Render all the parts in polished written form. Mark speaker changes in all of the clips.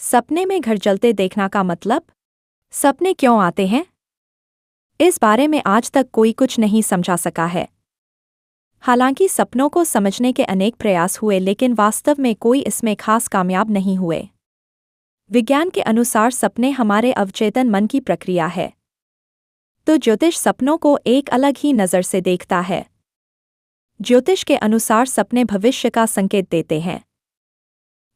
Speaker 1: सपने में घर जलते देखना का मतलब? सपने क्यों आते हैं? इस बारे में आज तक कोई कुछ नहीं समझा सका है। हालांकि सपनों को समझने के अनेक प्रयास हुए, लेकिन वास्तव में कोई इसमें खास कामयाब नहीं हुए। विज्ञान के अनुसार सपने हमारे अवचेतन मन की प्रक्रिया है। तो ज्योतिष सपनों को एक अलग ही नज़र से देखता है। ज्योतिष के अनुसार सपने भविष्य का संकेत देते हैं,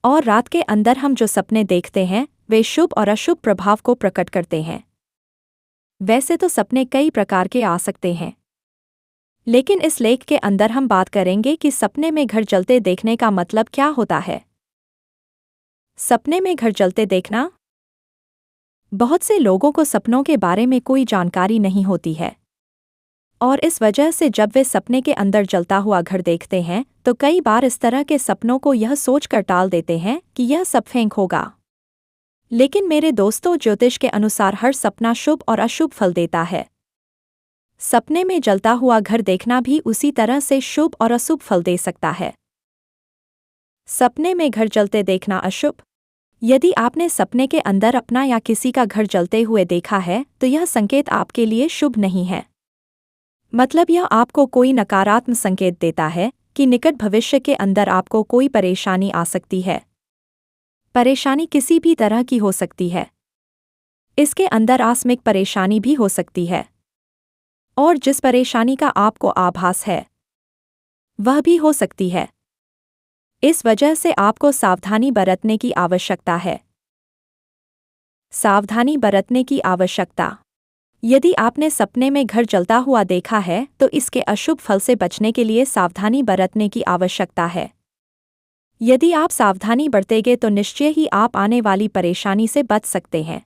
Speaker 1: और रात के अंदर हम जो सपने देखते हैं वे शुभ और अशुभ प्रभाव को प्रकट करते हैं। वैसे तो सपने कई प्रकार के आ सकते हैं, लेकिन इस लेख के अंदर हम बात करेंगे कि सपने में घर जलते देखने का मतलब क्या होता है। सपने में घर जलते देखना। बहुत से लोगों को सपनों के बारे में कोई जानकारी नहीं होती है, और इस वजह से जब वे सपने के अंदर जलता हुआ घर देखते हैं तो कई बार इस तरह के सपनों को यह सोचकर टाल देते हैं कि यह सब फेंक होगा। लेकिन मेरे दोस्तों, ज्योतिष के अनुसार हर सपना शुभ और अशुभ फल देता है। सपने में जलता हुआ घर देखना भी उसी तरह से शुभ और अशुभ फल दे सकता है। सपने में घर जलते देखना अशुभ। यदि आपने सपने के अंदर अपना या किसी का घर जलते हुए देखा है तो यह संकेत आपके लिए शुभ नहीं है। मतलब यह आपको कोई नकारात्मक संकेत देता है कि निकट भविष्य के अंदर आपको कोई परेशानी आ सकती है। परेशानी किसी भी तरह की हो सकती है। इसके अंदर आकस्मिक परेशानी भी हो सकती है, और जिस परेशानी का आपको आभास है वह भी हो सकती है। इस वजह से आपको सावधानी बरतने की आवश्यकता है। सावधानी बरतने की आवश्यकता। यदि आपने सपने में घर जलता हुआ देखा है तो इसके अशुभ फल से बचने के लिए सावधानी बरतने की आवश्यकता है। यदि आप सावधानी बरतेंगे तो निश्चय ही आप आने वाली परेशानी से बच सकते हैं।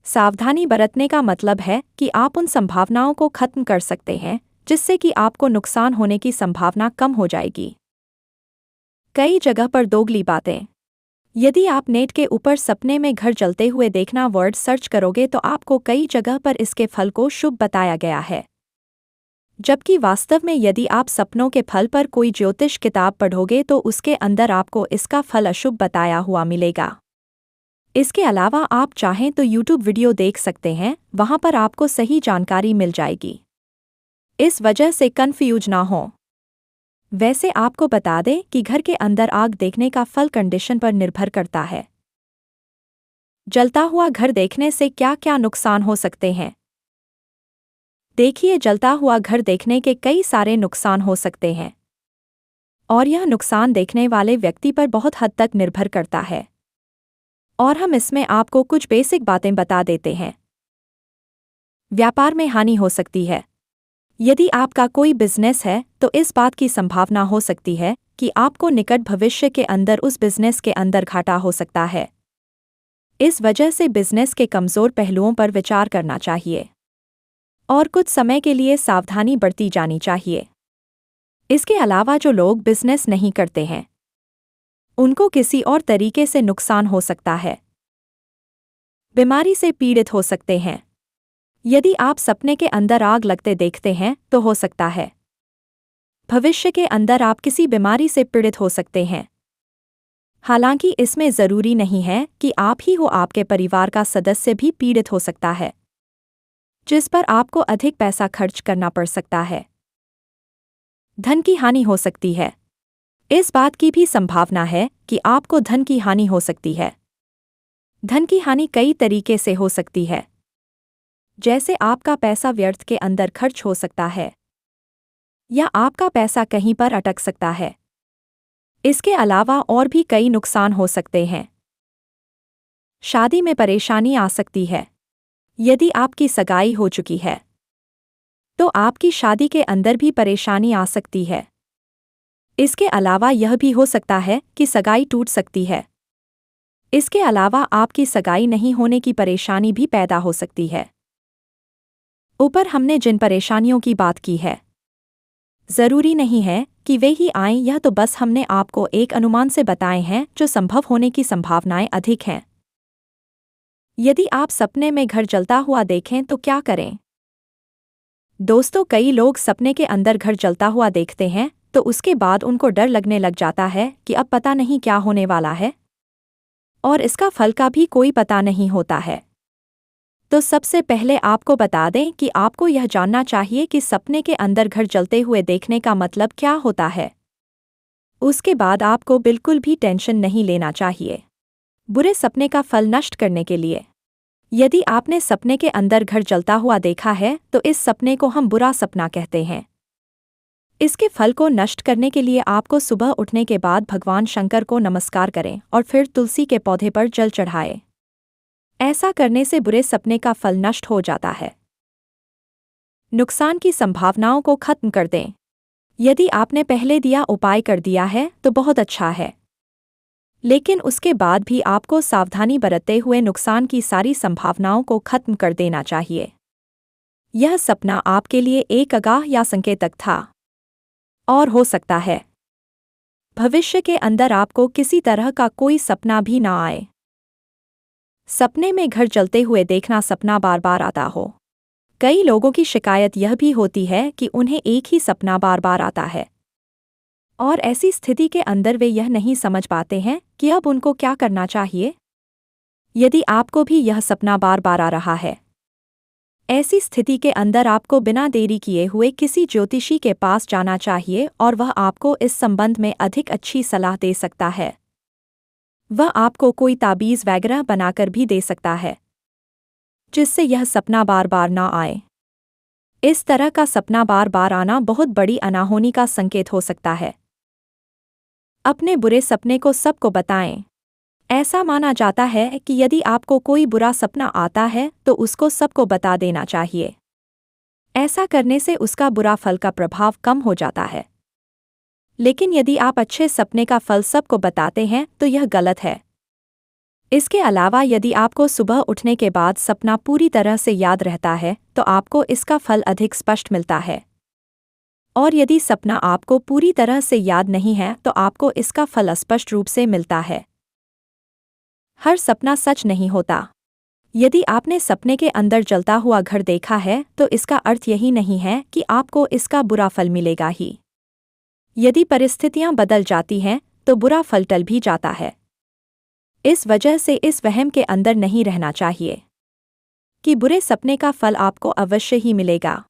Speaker 1: सावधानी बरतने का मतलब है कि आप उन संभावनाओं को खत्म कर सकते हैं जिससे कि आपको नुकसान होने की संभावना कम हो जाएगी। कई जगह पर दोगली बातें। यदि आप नेट के ऊपर सपने में घर जलते हुए देखना वर्ड सर्च करोगे तो आपको कई जगह पर इसके फल को शुभ बताया गया है, जबकि वास्तव में यदि आप सपनों के फल पर कोई ज्योतिष किताब पढ़ोगे तो उसके अंदर आपको इसका फल अशुभ बताया हुआ मिलेगा। इसके अलावा आप चाहें तो YouTube वीडियो देख सकते हैं, वहां पर आपको सही जानकारी मिल जाएगी। इस वजह से कंफ्यूज ना हो। वैसे आपको बता दें कि घर के अंदर आग देखने का फल कंडीशन पर निर्भर करता है। जलता हुआ घर देखने से क्या क्या नुकसान हो सकते हैं? देखिए, जलता हुआ घर देखने के कई सारे नुकसान हो सकते हैं, और यह नुकसान देखने वाले व्यक्ति पर बहुत हद तक निर्भर करता है, और हम इसमें आपको कुछ बेसिक बातें बता देते हैं। व्यापार में हानि हो सकती है। यदि आपका कोई बिजनेस है तो इस बात की संभावना हो सकती है कि आपको निकट भविष्य के अंदर उस बिजनेस के अंदर घाटा हो सकता है। इस वजह से बिजनेस के कमजोर पहलुओं पर विचार करना चाहिए, और कुछ समय के लिए सावधानी बरती जानी चाहिए। इसके अलावा जो लोग बिजनेस नहीं करते हैं उनको किसी और तरीके से नुकसान हो सकता है। बीमारी से पीड़ित हो सकते हैं। यदि आप सपने के अंदर आग लगते देखते हैं तो हो सकता है भविष्य के अंदर आप किसी बीमारी से पीड़ित हो सकते हैं। हालांकि इसमें जरूरी नहीं है कि आप ही हो, आपके परिवार का सदस्य भी पीड़ित हो सकता है, जिस पर आपको अधिक पैसा खर्च करना पड़ सकता है। धन की हानि हो सकती है। इस बात की भी संभावना है कि आपको धन की हानि हो सकती है। धन की हानि कई तरीके से हो सकती है, जैसे आपका पैसा व्यर्थ के अंदर खर्च हो सकता है, या आपका पैसा कहीं पर अटक सकता है। इसके अलावा और भी कई नुकसान हो सकते हैं। शादी में परेशानी आ सकती है। यदि आपकी सगाई हो चुकी है तो आपकी शादी के अंदर भी परेशानी आ सकती है। इसके अलावा यह भी हो सकता है कि सगाई टूट सकती है। इसके अलावा आपकी सगाई नहीं होने की परेशानी भी पैदा हो सकती है। ऊपर हमने जिन परेशानियों की बात की है, जरूरी नहीं है कि वे ही आएं, यह तो बस हमने आपको एक अनुमान से बताए हैं जो संभव होने की संभावनाएं अधिक हैं। यदि आप सपने में घर जलता हुआ देखें तो क्या करें? दोस्तों, कई लोग सपने के अंदर घर जलता हुआ देखते हैं तो उसके बाद उनको डर लगने लग जाता है कि अब पता नहीं क्या होने वाला है। और इसका फल का भी कोई पता नहीं होता है। तो सबसे पहले आपको बता दें कि आपको यह जानना चाहिए कि सपने के अंदर घर जलते हुए देखने का मतलब क्या होता है। उसके बाद आपको बिल्कुल भी टेंशन नहीं लेना चाहिए बुरे सपने का फल नष्ट करने के लिए। यदि आपने सपने के अंदर घर जलता हुआ देखा है तो इस सपने को हम बुरा सपना कहते हैं। इसके फल को नष्ट करने के लिए आपको सुबह उठने के बाद भगवान शंकर को नमस्कार करें और फिर तुलसी के पौधे पर जल चढ़ाएं। ऐसा करने से बुरे सपने का फल नष्ट हो जाता है। नुकसान की संभावनाओं को खत्म कर दें। यदि आपने पहले दिया उपाय कर दिया है तो बहुत अच्छा है, लेकिन उसके बाद भी आपको सावधानी बरतते हुए नुकसान की सारी संभावनाओं को खत्म कर देना चाहिए। यह सपना आपके लिए एक आगाह या संकेतक था और हो सकता है भविष्य के अंदर आपको किसी तरह का कोई सपना भी ना आए। सपने में घर जलते हुए देखना सपना बार बार आता हो। कई लोगों की शिकायत यह भी होती है कि उन्हें एक ही सपना बार बार आता है और ऐसी स्थिति के अंदर वे यह नहीं समझ पाते हैं कि अब उनको क्या करना चाहिए। यदि आपको भी यह सपना बार बार आ रहा है, ऐसी स्थिति के अंदर आपको बिना देरी किए हुए किसी ज्योतिषी के पास जाना चाहिए और वह आपको इस संबंध में अधिक अच्छी सलाह दे सकता है। वह आपको कोई ताबीज़ वगैरह बनाकर भी दे सकता है जिससे यह सपना बार बार ना आए। इस तरह का सपना बार बार आना बहुत बड़ी अनहोनी का संकेत हो सकता है। अपने बुरे सपने को सबको बताएं। ऐसा माना जाता है कि यदि आपको कोई बुरा सपना आता है तो उसको सबको बता देना चाहिए। ऐसा करने से उसका बुरा फल का प्रभाव कम हो जाता है। लेकिन यदि आप अच्छे सपने का फल सबको बताते हैं तो यह गलत है। इसके अलावा यदि आपको सुबह उठने के बाद सपना पूरी तरह से याद रहता है तो आपको इसका फल अधिक स्पष्ट मिलता है, और यदि सपना आपको पूरी तरह से याद नहीं है तो आपको इसका फल अस्पष्ट रूप से मिलता है। हर सपना सच नहीं होता। यदि आपने सपने के अंदर जलता हुआ घर देखा है तो इसका अर्थ यही नहीं है कि आपको इसका बुरा फल मिलेगा ही। यदि परिस्थितियां बदल जाती हैं तो बुरा फल टल भी जाता है। इस वजह से इस वहम के अंदर नहीं रहना चाहिए कि बुरे सपने का फल आपको अवश्य ही मिलेगा।